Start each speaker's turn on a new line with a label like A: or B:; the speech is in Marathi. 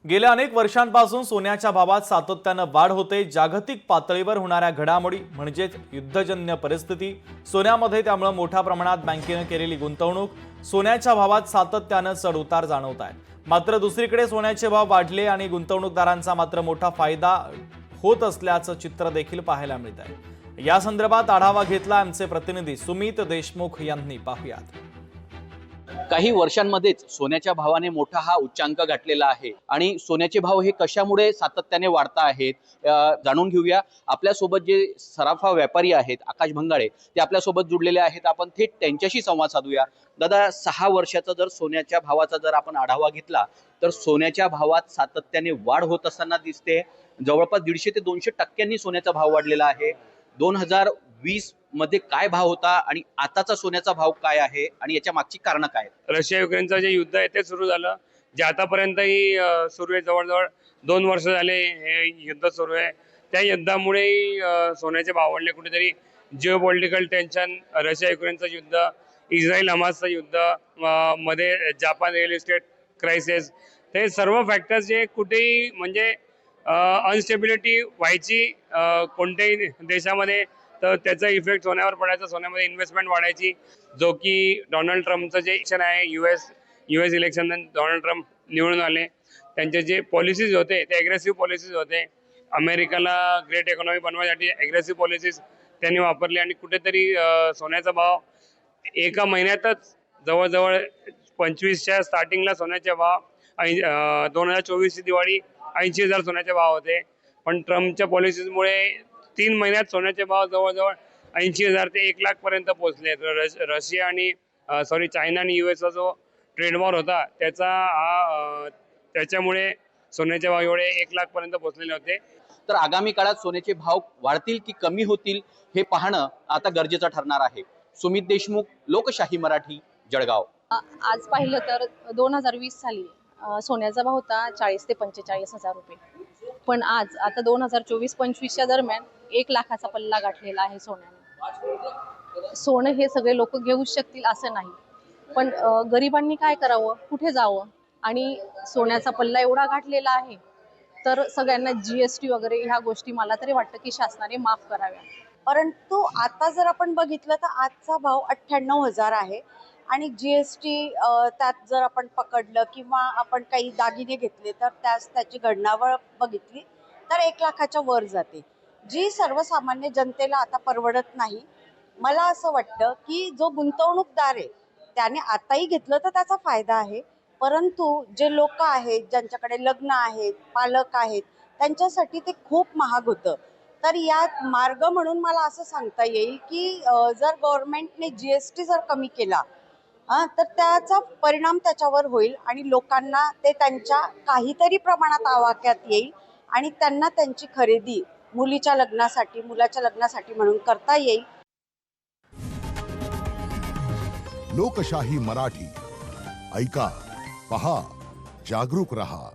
A: गेल्या अनेक वर्षांपासून सोन्याच्या भावात सातत्यानं वाढ होते। जागतिक पातळीवर होणाऱ्या घडामोडी म्हणजेच युद्धजन्य परिस्थिती, सोन्यामध्ये त्यामुळे मोठ्या प्रमाणात बँकेने केलेली गुंतवणूक, सोन्याच्या भावात सातत्यानं चढ-उतार जाणवत आहेत। मात्र दुसरीकडे सोन्याचे भाव वाढले आणि गुंतवणूकदारांचा मात्र मोठा फायदा होत असल्याचं चित्र देखील पाहायला मिळत आहे। या संदर्भात आढावा घेतला आमचे प्रतिनिधी सुमित देशमुख यांनी। पाहूयात।
B: काही वर्षांमध्येच सोन्याच्या भावाने मोठा हा उच्चांक गाठलेला आहे आणि सोन्याचे भाव हे कशामुळे सातत्याने वाढता आहेत जाणून घेऊया। आपल्या सोबत जे सराफा व्यापारी आहेत आकाश भंगाळे ते आपल्या सोबत जुडलेले आहेत। आपण थेट त्यांच्याशी संवाद साधूया। दादा, 6 वर्षाचा जर सोन्याच्या भावाचा जर आपण आढावा घेतला तर सोन्याच्या भावात सातत्याने वाढ होत असताना दिसते। जवळपास 150 ते 200% सोन्याचा भाव वाढलेला आहे। 2020 मध्ये काय भाव होता आणि आताचा सोन्याचा भाव काय आहे आणि याच्या मागची कारण काय?
C: रशिया युक्रेनचं जे युद्ध आहे ते सुरू झालं, जे आतापर्यंतही सुरू आहे। जवळजवळ 2 वर्ष झाले हे युद्ध सुरू आहे। त्या युद्धामुळे सोन्याचे भाव वाढले। कुठेतरी जिओपॉलिटिकल टेन्शन, रशिया युक्रेनचं युद्ध, इस्रायल हमासचं युद्ध, मध्ये जापान रिअल इस्टेट क्रायसिस, ते सर्व फॅक्टर्स जे कुठेही म्हणजे अनस्टेबिलिटी व्हायची कोणत्याही देशामध्ये, तर त्याचा इफेक्ट सोन्यावर पडायचा, सोन्यामध्ये इन्व्हेस्टमेंट वाढायची। जो की डोनाल्ड ट्रम्पचं जे इलेक्शन आहे, यूएस इलेक्शन, डोनाल्ड ट्रम्प निवडून आले, त्यांचे जे पॉलिसीज होते ते ॲग्रेसिव्ह पॉलिसीज होते। अमेरिकाला ग्रेट इकॉनॉमी बनवण्यासाठी ॲग्रेसिव्ह पॉलिसीज त्यांनी वापरली आणि कुठेतरी सोन्याचा भाव एका महिन्यातच जवळजवळ 25च्या स्टार्टिंगला सोन्याचे भाव 2024ची दिवाळी 80,000 सोन्याचे भाव होते। पण ट्रम्पच्या पॉलिसीजमुळे 3 महिन्यात सोन्याचे भाव जवळजवळ 80,000 ते 1 लाख पर्यंत पोहोचले। रशिया आणि चायना आणि यूएसचा जो ट्रेड वॉर होता त्याच्यामुळे सोन्याचे भाव एवढे 1 लाख पर्यंत पोहोचलेले होते।
B: तर आगामी काळात सोन्याचे भाव वाढतील की कमी होतील हे पाहणं आता गरजेचं ठरणार आहे। सुमित देशमुख, लोकशाही मराठी, जळगाव।
D: आज पाहिलं तर 2020 साली सोन्याचा भाव होता 40 ते 45 हजार रुपये, पण आता 2024-25च्या दरम्यान 1 लाखाचा पल्ला गाठलेला आहे सोन्याने। सोनं हे सगळे लोक घेऊ शकतील असं नाही, पण गरिबांनी काय करावं, कुठे जावं, आणि सोन्याचा पल्ला एवढा गाठलेला आहे तर सगळ्यांना जीएसटी वगैरे ह्या गोष्टी मला तरी वाटतं की शासनाने माफ कराव्या।
E: परंतु आता जर आपण बघितलं तर आजचा भाव 98,000 आहे आणि जीएसटी त्यात जर आपण पकडलं किंवा आपण काही दागिने घेतले तर त्याची गणनावर बघितली तर 1 लाखाच्या वर जाते, जी सर्वसामान्य जनतेला आता परवडत नाही। मला असं वाटतं की जो गुंतवणूकदार आहे त्याने आताही घेतलं तर त्याचा फायदा आहे, परंतु जे लोक आहेत ज्यांच्याकडे लग्न आहेत, पालक आहेत, त्यांच्यासाठी ते खूप महाग होतं। तर यात मार्ग म्हणून मला असं सांगता येईल की जर गव्हर्नमेंटने जीएसटी जर कमी केला तर त्याचा परिणाम त्याच्यावर होईल आणि लोकांना ते त्यांच्या काहीतरी प्रमाणात आवाक्यात येईल आणि त्यांना त्यांची खरेदी मुलीच्या लग्नासाठी, मुलाच्या लग्नासाठी म्हणून करता येईल।
F: लोकशाही मराठी, ऐका, पहा, जागरूक रहा।